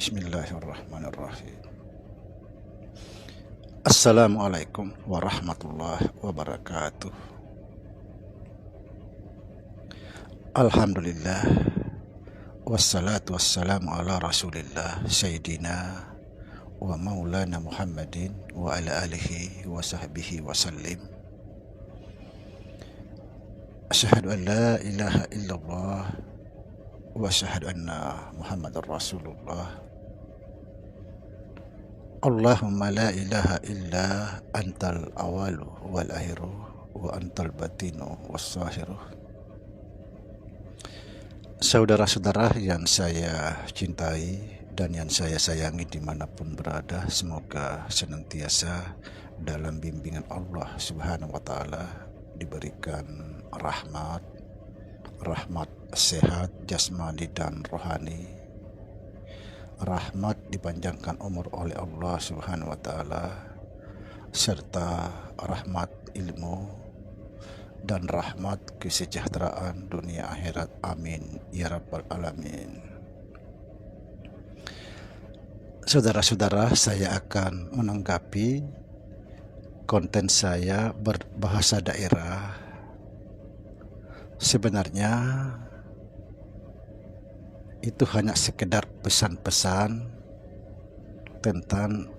Bismillahirrahmanirrahim. Assalamualaikum warahmatullahi wabarakatuh. Alhamdulillah, wassalatu wassalamu ala rasulillah Sayyidina wa maulana Muhammadin wa ala alihi wa sahbihi wa sallim. Asyhadu an la ilaha illallah wa asyhadu anna Muhammadar Rasulullah. Allahumma la ilaha illa antal awalu wal akhiru wa antal batinu was sahiru. Saudara-saudara yang saya cintai dan yang saya sayangi dimanapun berada, semoga senantiasa dalam bimbingan Allah Subhanahu wa Ta'ala, diberikan rahmat sehat jasmani dan rohani, rahmat dipanjangkan umur oleh Allah Subhanahu wa Ta'ala, serta rahmat ilmu dan rahmat kesejahteraan dunia akhirat. Amin ya rabbal alamin. Saudara-saudara, saya akan menanggapi konten saya berbahasa daerah. Sebenarnya itu hanya sekedar pesan-pesan tentang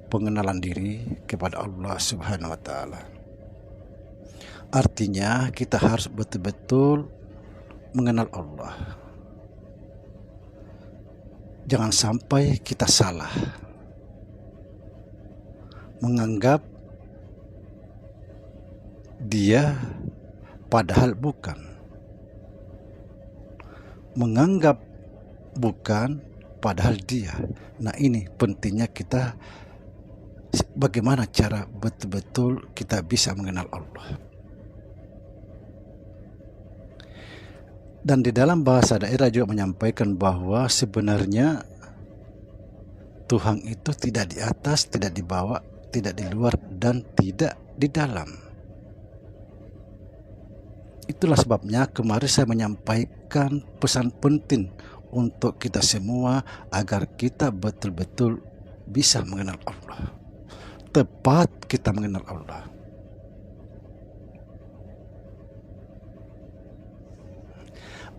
pengenalan diri kepada Allah Subhanahu wa Ta'ala. Artinya kita harus betul-betul mengenal Allah. Jangan sampai kita salah menganggap Dia padahal bukan, menganggap bukan padahal Dia. Nah, ini pentingnya kita, bagaimana cara betul-betul kita bisa mengenal Allah. Dan di dalam bahasa daerah juga menyampaikan bahwa sebenarnya Tuhan itu tidak di atas, tidak di bawah, tidak di luar, dan tidak di dalam. Itulah sebabnya kemarin saya menyampaikan pesan penting untuk kita semua agar kita betul-betul bisa mengenal Allah. Tepat kita mengenal Allah.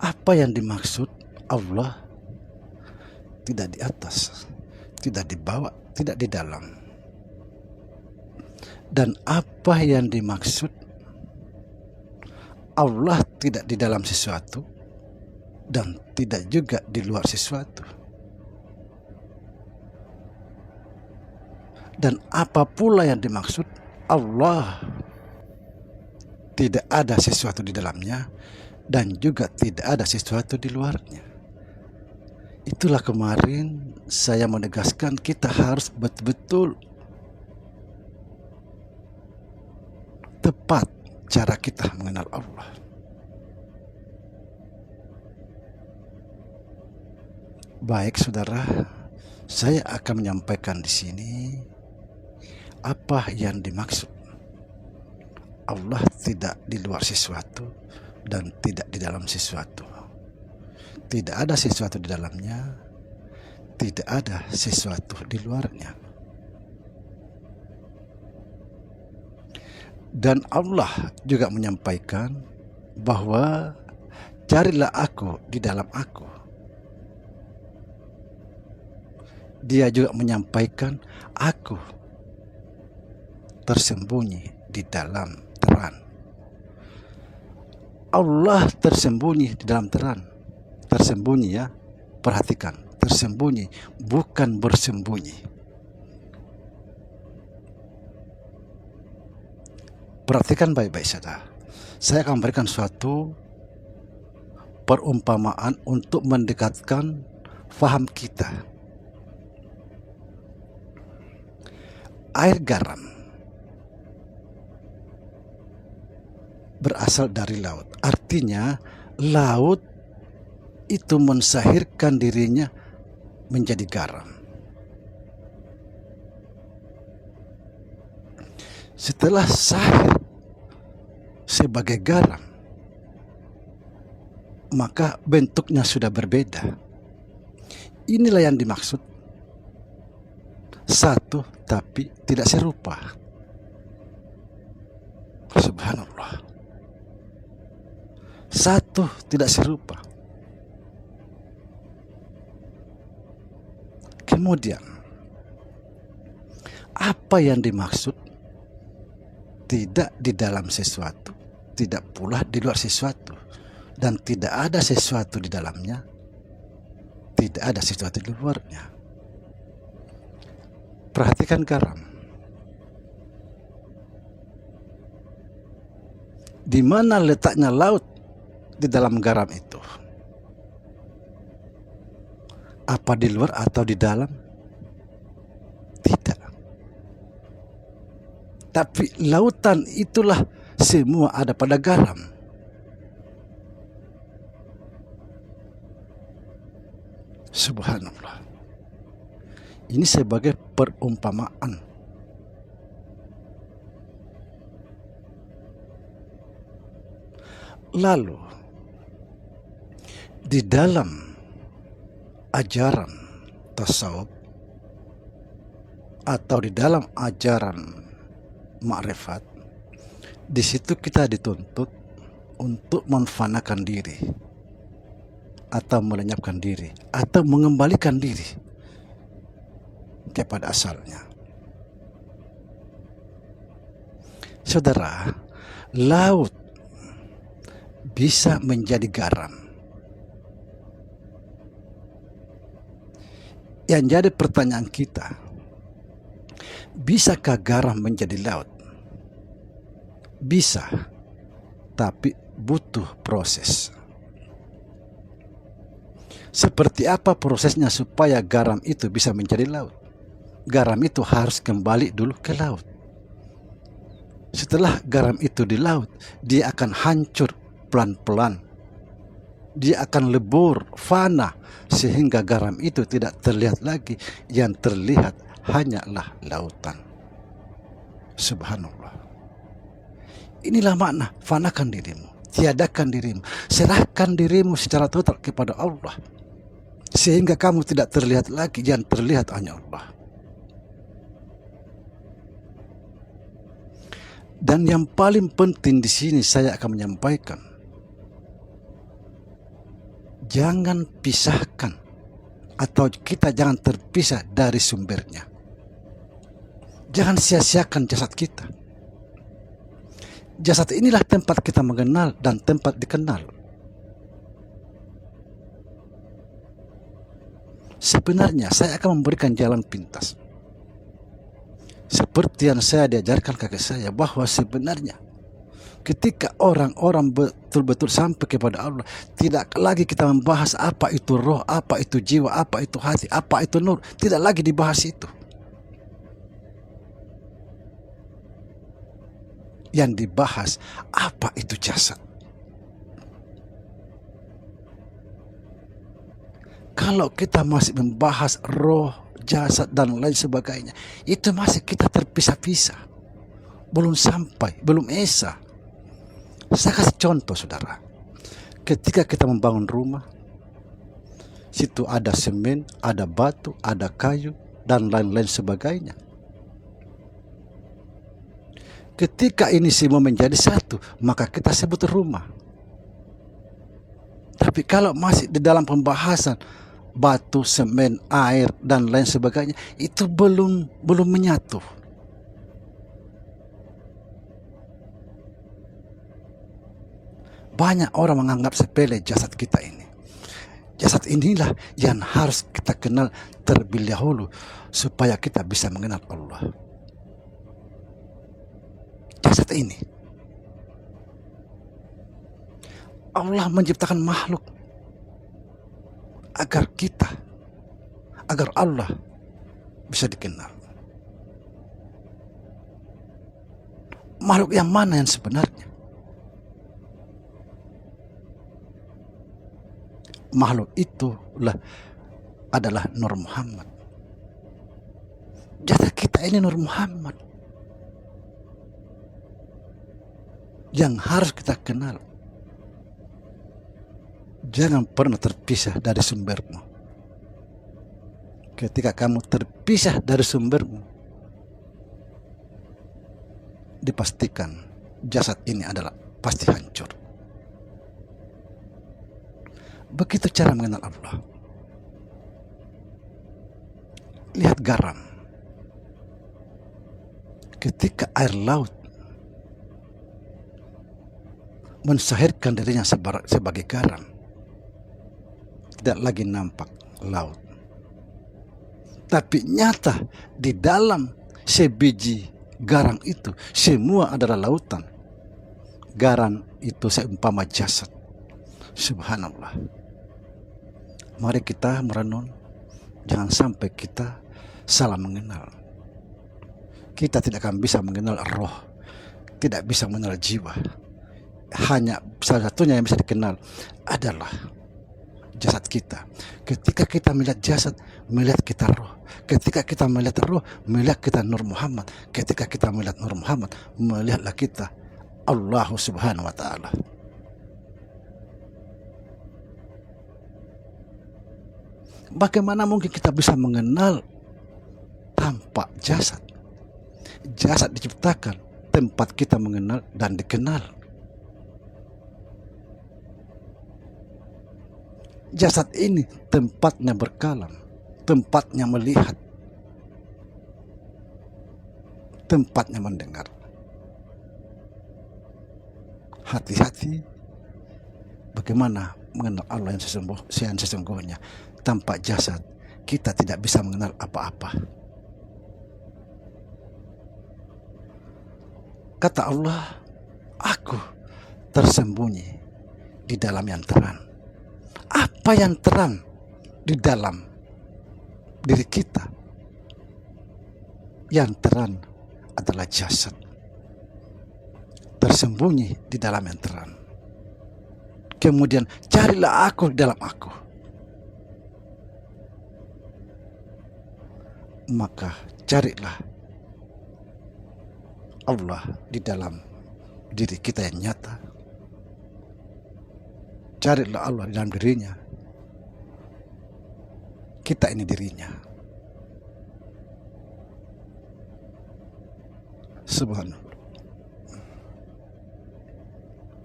Apa yang dimaksud Allah tidak di atas, tidak di bawah, tidak di dalam? Dan apa yang dimaksud Allah tidak di dalam sesuatu dan tidak juga di luar sesuatu? Dan apa pula yang dimaksud Allah tidak ada sesuatu di dalamnya dan juga tidak ada sesuatu di luarnya? Itulah kemarin saya menegaskan kita harus betul-betul tepat cara kita mengenal Allah. Baik saudara, saya akan menyampaikan di sini apa yang dimaksud Allah tidak di luar sesuatu dan tidak di dalam sesuatu. Tidak ada sesuatu di dalamnya, tidak ada sesuatu di luarnya. Dan Allah juga menyampaikan bahwa carilah aku di dalam aku. Dia juga menyampaikan aku tersembunyi di dalam terang. Allah tersembunyi di dalam terang. Tersembunyi ya, perhatikan, tersembunyi, bukan bersembunyi. Perhatikan baik-baik saudara. Saya akan memberikan suatu perumpamaan untuk mendekatkan faham kita. Air garam berasal dari laut. Artinya laut itu mensahirkan dirinya menjadi garam. Setelah sahir sebagai garam, maka bentuknya sudah berbeda. Inilah yang dimaksud satu tapi tidak serupa. Subhanallah. Satu tidak serupa. Kemudian, apa yang dimaksud tidak di dalam sesuatu, tidak pula di luar sesuatu, dan tidak ada sesuatu di dalamnya, tidak ada sesuatu di luarnya. Perhatikan garam. Di mana letaknya laut di dalam garam itu? Apa di luar atau di dalam? Tidak. Tapi lautan itulah semua ada pada garam. Subhanallah. Ini sebagai perumpamaan. Lalu di dalam ajaran tasawuf atau di dalam ajaran ma'rifat, di situ kita dituntut untuk menfanakan diri atau melenyapkan diri atau mengembalikan diri kepada asalnya. Saudara, laut bisa menjadi garam. Yang jadi pertanyaan kita, bisakah garam menjadi laut? Bisa, tapi butuh proses. Seperti apa prosesnya supaya garam itu bisa menjadi laut? Garam itu harus kembali dulu ke laut. Setelah garam itu di laut, dia akan hancur pelan-pelan. Dia akan lebur, fana, sehingga garam itu tidak terlihat lagi. Yang terlihat hanyalah lautan. Subhanallah. Inilah makna fanakan dirimu, tiadakan dirimu, serahkan dirimu secara total kepada Allah, sehingga kamu tidak terlihat lagi, yang terlihat hanya Allah. Dan yang paling penting di sini saya akan menyampaikan, jangan pisahkan atau kita jangan terpisah dari sumbernya. Jangan sia-siakan jasad kita. Jasad inilah tempat kita mengenal dan tempat dikenal. Sebenarnya saya akan memberikan jalan pintas, seperti yang saya diajarkan kakek saya, bahwa sebenarnya ketika orang-orang betul-betul sampai kepada Allah, tidak lagi kita membahas apa itu roh, apa itu jiwa, apa itu hati, apa itu nur. Tidak lagi dibahas itu. Yang dibahas apa itu jasad. Kalau kita masih membahas roh, jasad dan lain sebagainya, itu masih kita terpisah-pisah, belum sampai, belum esa. Saya kasih contoh, saudara. Ketika kita membangun rumah, situ ada semen, ada batu, ada kayu, dan lain-lain sebagainya. Ketika ini semua menjadi satu, maka kita sebut rumah. Tapi kalau masih di dalam pembahasan batu, semen, air, dan lain sebagainya, itu belum menyatu. Banyak orang menganggap sepele jasad kita ini. Jasad inilah yang harus kita kenal terlebih dahulu supaya kita bisa mengenal Allah. Jasad ini, Allah menciptakan makhluk agar Allah bisa dikenal. Makhluk yang mana yang sebenarnya? Makhluk itu adalah Nur Muhammad. Jasad kita ini Nur Muhammad yang harus kita kenal. Jangan pernah terpisah dari sumbermu. ketika kamu terpisah dari sumbermu, dipastikan jasad ini adalah pasti hancur. Begitu cara mengenal Allah. Lihat garam. Ketika air laut mensahirkan dirinya sebagai garam, tidak lagi nampak laut. Tapi nyata di dalam sebiji garam itu semua adalah lautan. Garam itu seumpama jasad. Subhanallah. Mari kita merenung, jangan sampai kita salah mengenal. Kita tidak akan bisa mengenal roh, tidak bisa mengenal jiwa. Hanya salah satunya yang bisa dikenal adalah jasad kita. Ketika kita melihat jasad, melihat kita roh. Ketika kita melihat roh, melihat kita Nur Muhammad. Ketika kita melihat Nur Muhammad, melihatlah kita Allah Subhanahu wa Ta'ala. Bagaimana mungkin kita bisa mengenal tanpa jasad? Jasad diciptakan tempat kita mengenal dan dikenal. Jasad ini tempatnya berkalam, tempatnya melihat, tempatnya mendengar. Hati-hati bagaimana mengenal Allah yang sesungguhnya. Tanpa jasad kita tidak bisa mengenal apa-apa. Kata Allah, aku tersembunyi di dalam yang terang. Apa yang terang di dalam diri kita? Yang terang adalah jasad. Tersembunyi di dalam yang terang. Kemudian carilah aku di dalam aku. Maka carilah Allah di dalam diri kita yang nyata. Carilah Allah di dalam dirinya. Kita ini dirinya. Subhanallah.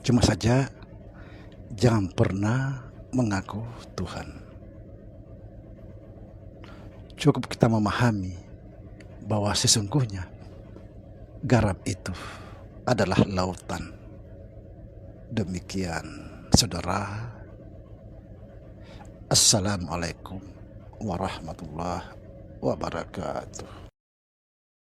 Cuma saja jangan pernah mengaku Tuhan. Cukup kita memahami bahwa sesungguhnya garam itu adalah lautan. Demikian, saudara. Assalamualaikum warahmatullahi wabarakatuh.